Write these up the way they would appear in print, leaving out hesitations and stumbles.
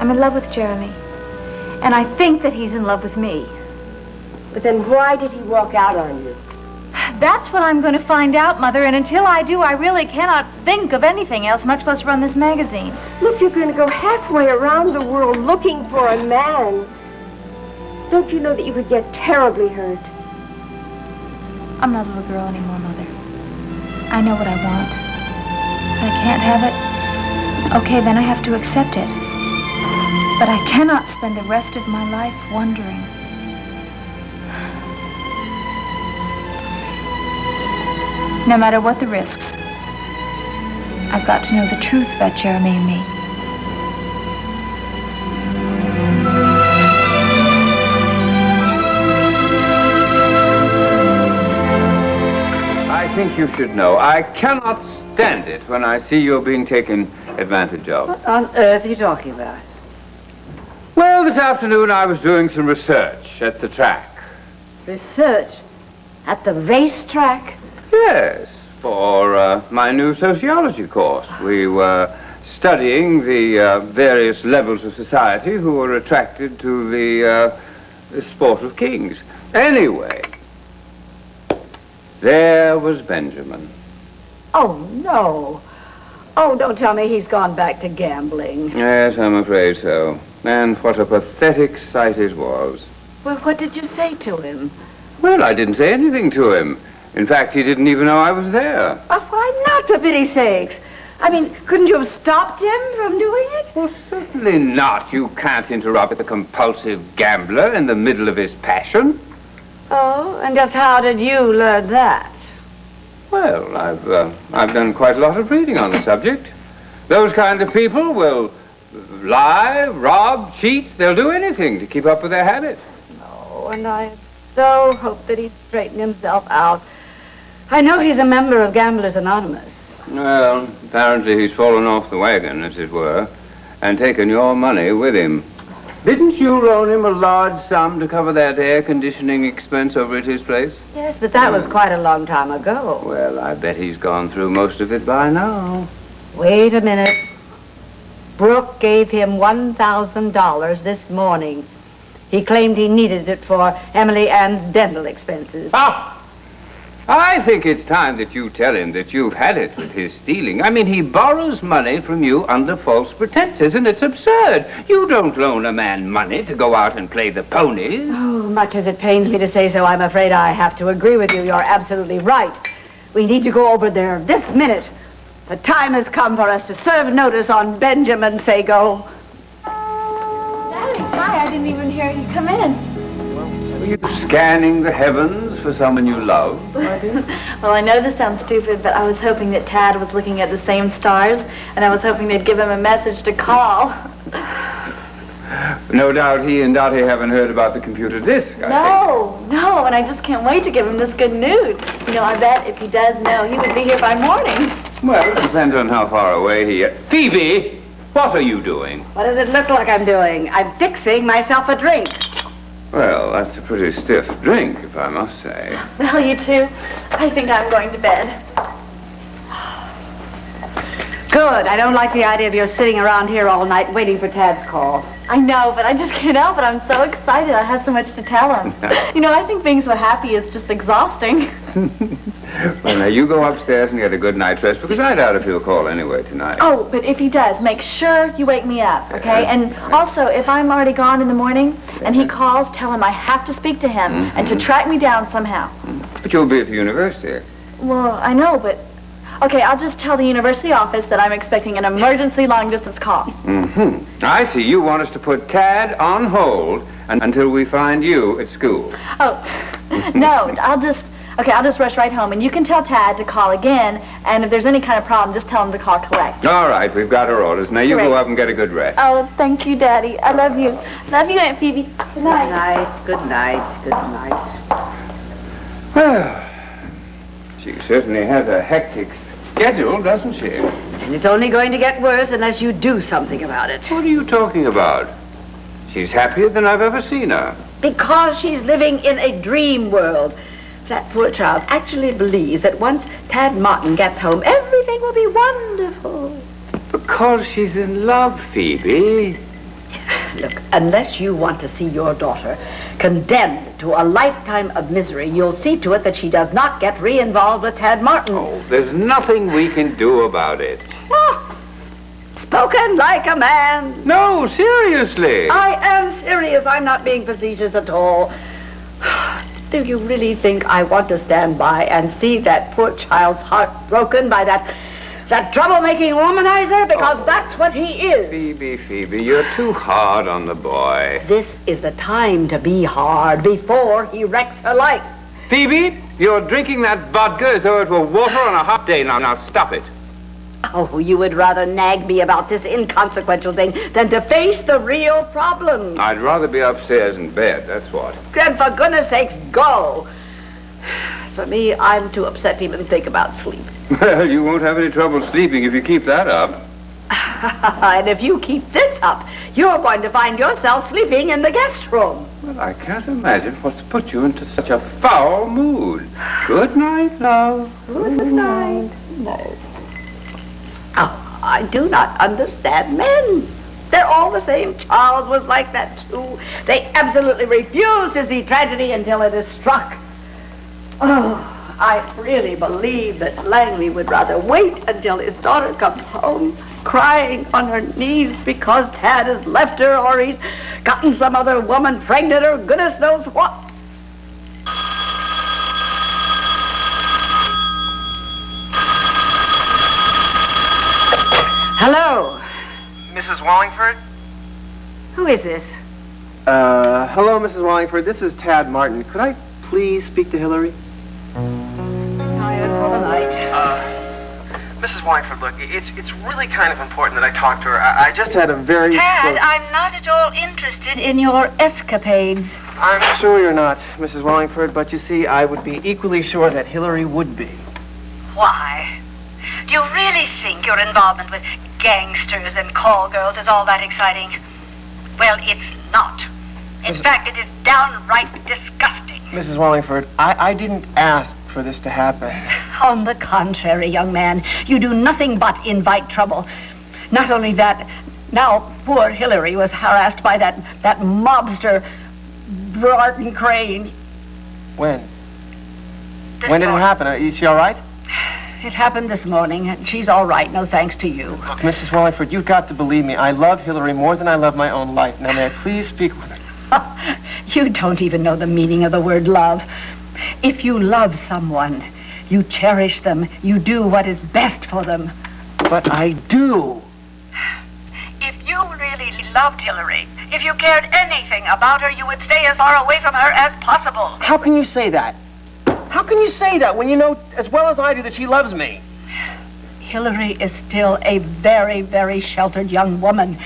I'm in love with Jeremy. And I think that he's in love with me. But then why did he walk out on you? That's what I'm going to find out, Mother, and until I do, I really cannot think of anything else, much less run this magazine. Look, you're going to go halfway around the world looking for a man. Don't you know that you could get terribly hurt? I'm not a little girl anymore, Mother. I know what I want. If I can't have it, okay, then I have to accept it. But I cannot spend the rest of my life wondering. No matter what the risks, I've got to know the truth about Jeremy and me. I think you should know. I cannot stand it when I see you're being taken advantage of. What on earth are you talking about? Well, this afternoon I was doing some research at the track. Research? At the racetrack? Yes, for my new sociology course. We were studying the various levels of society who were attracted to the sport of kings. Anyway, there was Benjamin. Oh, no. Oh, don't tell me he's gone back to gambling. Yes, I'm afraid so. And what a pathetic sight it was. Well, what did you say to him? Well, I didn't say anything to him. In fact, he didn't even know I was there. Why not, for pity's sakes? I mean, couldn't you have stopped him from doing it? Well, certainly not. You can't interrupt a compulsive gambler in the middle of his passion. Oh, and just how did you learn that? Well, I've done quite a lot of reading on the subject. Those kind of people will lie, rob, cheat. They'll do anything to keep up with their habit. Oh, and I so hoped that he'd straighten himself out. I know he's a member of Gamblers Anonymous. Well, apparently he's fallen off the wagon, as it were, and taken your money with him. Didn't you loan him a large sum to cover that air conditioning expense over at his place? Yes, but that was quite a long time ago. Well, I bet he's gone through most of it by now. Wait a minute. Brooke gave him $1,000 this morning. He claimed he needed it for Emily Ann's dental expenses. Ah! I think it's time that you tell him that you've had it with his stealing. I mean, he borrows money from you under false pretenses, and it's absurd. You don't loan a man money to go out and play the ponies. Oh, much as it pains me to say so, I'm afraid I have to agree with you. You're absolutely right. We need to go over there this minute. The time has come for us to serve notice on Benjamin Sago. Daddy, hi, I didn't even hear you come in. Were you scanning the heavens for someone you love, my dear? Well, I know this sounds stupid, but I was hoping that Tad was looking at the same stars, and I was hoping they'd give him a message to call. No doubt he and Dottie haven't heard about the computer disc, I think. No, and I just can't wait to give him this good news. You know, I bet if he does know, he would be here by morning. Well, it depends on how far away he is. Phoebe, what are you doing? What does it look like I'm doing? I'm fixing myself a drink. Well, that's a pretty stiff drink, if I must say. Well, you two, I think I'm going to bed. Good. I don't like the idea of your sitting around here all night waiting for Tad's call. I know, but I just can't help it. I'm so excited. I have so much to tell him. You know, I think being so happy is just exhausting. Well, now, you go upstairs and get a good night's rest, because I doubt if he'll call anyway tonight. Oh, but if he does, make sure you wake me up, okay? And also, if I'm already gone in the morning and he calls, tell him I have to speak to him and to track me down somehow. But you'll be at the university. Well, I know, but... Okay, I'll just tell the university office that I'm expecting an emergency long-distance call. Mm-hmm. I see. You want us to put Tad on hold until we find you at school. Oh, no, I'll just rush right home, and you can tell Tad to call again, and if there's any kind of problem, just tell him to call collect. All right, we've got our orders. Now, you Great. go up and get a good rest. Oh, thank you, Daddy. I love you. Love you, Aunt Phoebe. Good night. Good night. Good night. Well, she certainly has a hectic schedule, doesn't she? And it's only going to get worse unless you do something about it. What are you talking about? She's happier than I've ever seen her. Because she's living in a dream world. That poor child actually believes that once Tad Martin gets home, everything will be wonderful. Because she's in love, Phoebe. Look, unless you want to see your daughter condemned to a lifetime of misery, you'll see to it that she does not get re-involved with Tad Martin. Oh, there's nothing we can do about it. Oh, spoken like a man. No, seriously. I am serious. I'm not being facetious at all. Do you really think I want to stand by and see that poor child's heart broken by that troublemaking womanizer? Because that's what he is. Phoebe, you're too hard on the boy. This is the time to be hard before he wrecks her life. Phoebe, you're drinking that vodka as though it were water on a hot day. Now stop it. Oh, you would rather nag me about this inconsequential thing than to face the real problem. I'd rather be upstairs in bed, that's what. And for goodness sakes, go. As for me, I'm too upset to even think about sleep. Well, you won't have any trouble sleeping if you keep that up. And if you keep this up, you're going to find yourself sleeping in the guest room. Well, I can't imagine what's put you into such a foul mood. Good night, love. Good night. No. Oh, I do not understand men. They're all the same. Charles was like that, too. They absolutely refuse to see tragedy until it is struck. Oh, I really believe that Langley would rather wait until his daughter comes home, crying on her knees because Tad has left her or he's gotten some other woman pregnant or goodness knows what. Hello. Mrs. Wallingford? Who is this? Hello, Mrs. Wallingford. This is Tad Martin. Could I please speak to Hillary? Tired for the night. Mrs. Wallingford, look, it's really kind of important that I talk to her. I just had a very Tad, I'm not at all interested in your escapades. I'm sure you're not, Mrs. Wallingford, but you see, I would be equally sure that Hillary would be. Why? Do you really think your involvement with gangsters and call girls is all that exciting? Well, it's not. In fact, it is downright disgusting. Mrs. Wallingford, I didn't ask for this to happen. On the contrary, young man, you do nothing but invite trouble. Not only that, now poor Hillary was harassed by that mobster, Barton Crane. When? When did it happen? Is she all right? It happened this morning, and she's all right, no thanks to you. Look, Mrs. Wallingford, you've got to believe me. I love Hillary more than I love my own life. Now, may I please speak with her? You don't even know the meaning of the word love. If you love someone, you cherish them, you do what is best for them. But I do. If you really loved Hillary, if you cared anything about her, you would stay as far away from her as possible. How can you say that? How can you say that when you know as well as I do that she loves me? Hillary is still a very, very sheltered young woman.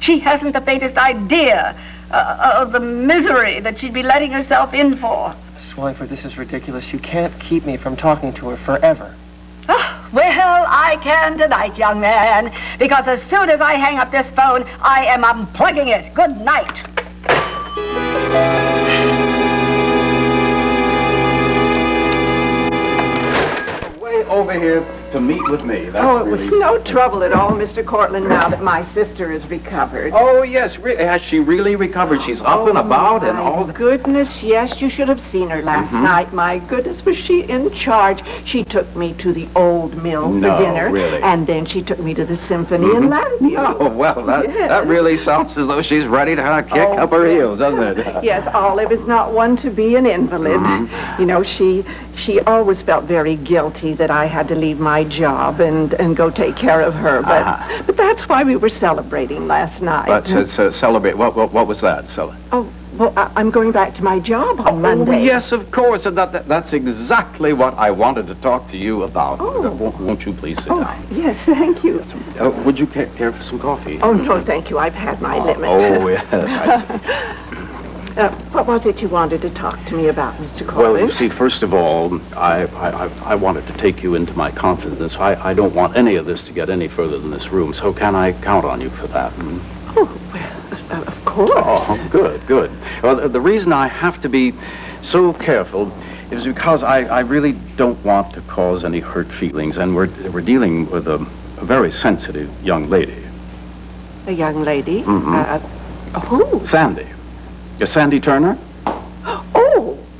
She hasn't the faintest idea of the misery that she'd be letting herself in for. Miss Wallingford, this is ridiculous. You can't keep me from talking to her forever. Oh, well, I can tonight, young man, because as soon as I hang up this phone, I am unplugging it. Good night. Over here to meet with me. That's Oh, it was really... no trouble at all, Mr. Cortlandt, now that my sister is recovered. Oh, yes. Has she really recovered? She's up and about and all My goodness, yes, you should have seen her last night. My goodness, was she in charge. She took me to the old mill No, for dinner. really? And then she took me to the symphony in Langley. Oh, well, that Yes. really sounds as though she's ready to kick up her heels, doesn't it? Yes, Olive is not one to be an invalid. You know, she always felt very guilty that I had to leave my job and go take care of her. But that's why we were celebrating last night. But to celebrate, what was that, Oh, well, I'm going back to my job on Oh, Monday. yes, of course. That's exactly what I wanted to talk to you about. Oh. Won't you please sit Oh, down? yes, thank you. Would you care for some coffee? Oh, no, thank you. I've had my limit. Oh, yes, I see. What was it you wanted to talk to me about, Mr. Well, you Cortlandt? see, first of all, I wanted to take you into my confidence. I don't want any of this to get any further than this room, so can I count on you for that? Oh, well, of course. Oh, good. Well, the reason I have to be so careful is because I really don't want to cause any hurt feelings, and we're dealing with a very sensitive young lady. A young lady? Who? Sandy. Sandy Turner?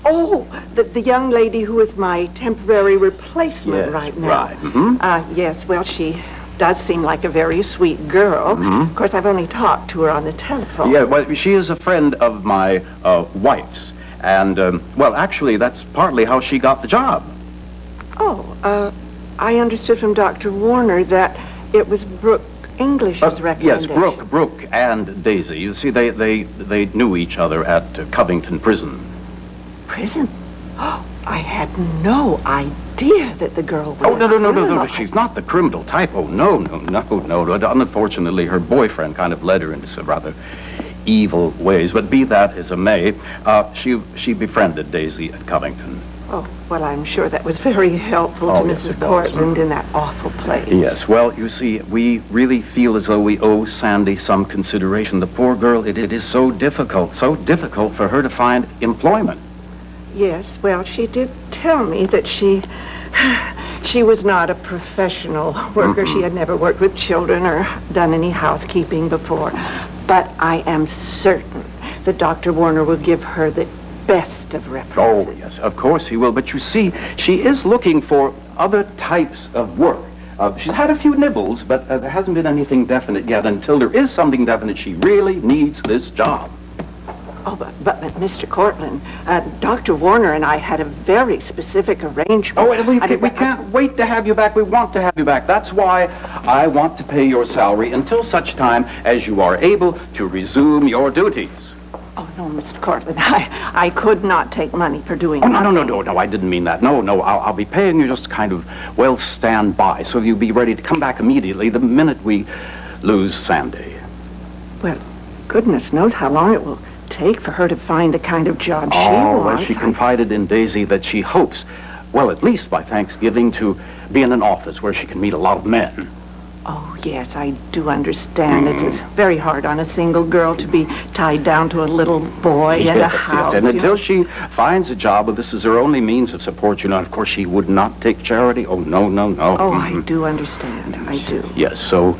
Oh, the young lady who is my temporary replacement right now. Right. Mm-hmm. Yes, well, she does seem like a very sweet girl. Mm-hmm. Of course, I've only talked to her on the telephone. Yeah, well, she is a friend of my wife's. And, well, actually, that's partly how she got the job. Oh, I understood from Dr. Warner that it was Brooke English's recommendation. Yes, Brooke and Daisy. You see, they knew each other at Covington Prison. Prison? Oh, I had no idea that the girl was Oh, no, criminal. she's not the criminal type. Oh, no. Unfortunately, her boyfriend kind of led her into some rather evil ways. But be that as it may, she befriended Daisy at Covington. Oh, well, I'm sure that was very helpful to yes, Mrs. it was. Cortland in that awful place. Yes, well, you see, we really feel as though we owe Sandy some consideration. The poor girl, it is so difficult for her to find employment. Yes, well, she did tell me that she was not a professional worker. She had never worked with children or done any housekeeping before. But I am certain that Dr. Warner will give her the best of references. Oh, yes, of course he will. But you see, she is looking for other types of work. She's had a few nibbles, but there hasn't been anything definite yet. Until there is something definite, she really needs this job. Oh, but Mr. Cortland, Dr. Warner and I had a very specific arrangement. Oh, we can't wait to have you back. We want to have you back. That's why I want to pay your salary until such time as you are able to resume your duties. Oh, no, Mr. Cortland, I could not take money for doing Oh, nothing. no, I didn't mean that. No, I'll be paying you just kind of, well, stand by, so you'll be ready to come back immediately the minute we lose Sandy. Well, goodness knows how long it will take for her to find the kind of job she Well, wants. she confided in Daisy that she hopes, well, at least by Thanksgiving, to be in an office where she can meet a lot of men. Oh, yes, I do understand. It's very hard on a single girl to be tied down to a little boy in a house. Yes, and you until know. she finds a job, well, this is her only means of support, you know. Of course, she would not take charity. Oh, no. Oh, I do understand. I do. Yes, so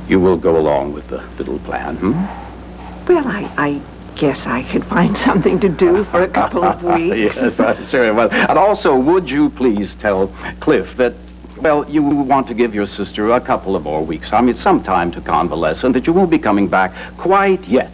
you will go along with the little plan, Well, I guess I could find something to do for a couple of weeks. Yes, I'm sure. Well, and also, would you please tell Cliff that, well, you want to give your sister a couple of more weeks. I mean, some time to convalesce, and that you won't be coming back quite yet.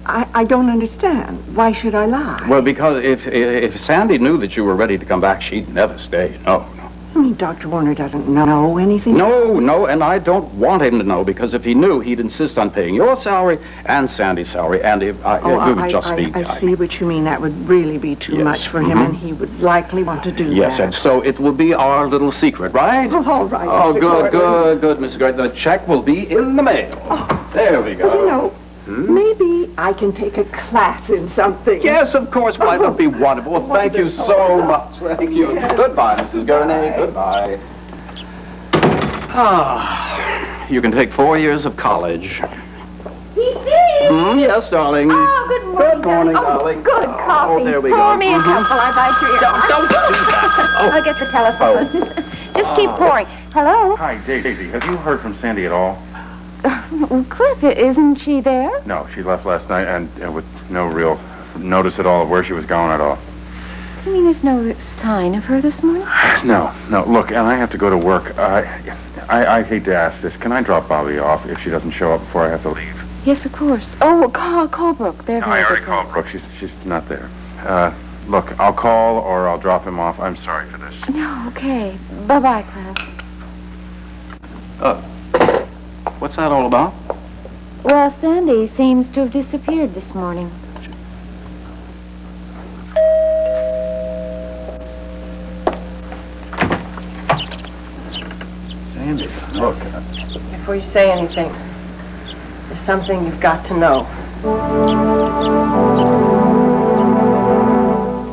I don't understand. Why should I lie? Well, because if Sandy knew that you were ready to come back, she'd never stay. No. I mean, Dr. Warner doesn't know anything. No, and I don't want him to know, because if he knew, he'd insist on paying your salary and Sandy's salary, and if we would just be... I see what you mean. That would really be too much for him, and he would likely want to do Yes, that. and so it will be our little secret, right? Oh, all right, Oh, Mr. good, Cortland. Mrs. Gray. The check will be in the mail. There we go. Well, you know, maybe I can take a class in something. Yes, of course. Why, that would be wonderful. Well, thank you so much. Thank you. Goodbye, Mrs. Gurney. Goodbye. You can take 4 years of college. Yes, darling. Oh, good morning. Good morning, darling. Good coffee. Oh, there we Pour go. me a cup while I bite your ear. Don't do that. I'll get the telephone. Just keep pouring. Hello? Hi, Daisy. Have you heard from Sandy at all? Cliff, isn't she there? No, she left last night and with no real notice at all of where she was going at all. You mean there's no sign of her this morning? No. Look, and I have to go to work. I hate to ask this. Can I drop Bobby off if she doesn't show up before I have to leave? Yes, of course. Oh, call Brooke. They're No, very I already good called friends. Brooke. She's not there. Look, I'll call or I'll drop him off. I'm sorry for this. No, okay. Bye-bye, Cliff. What's that all about? Well, Sandy seems to have disappeared this morning. Sandy, look. Before you say anything, there's something you've got to know.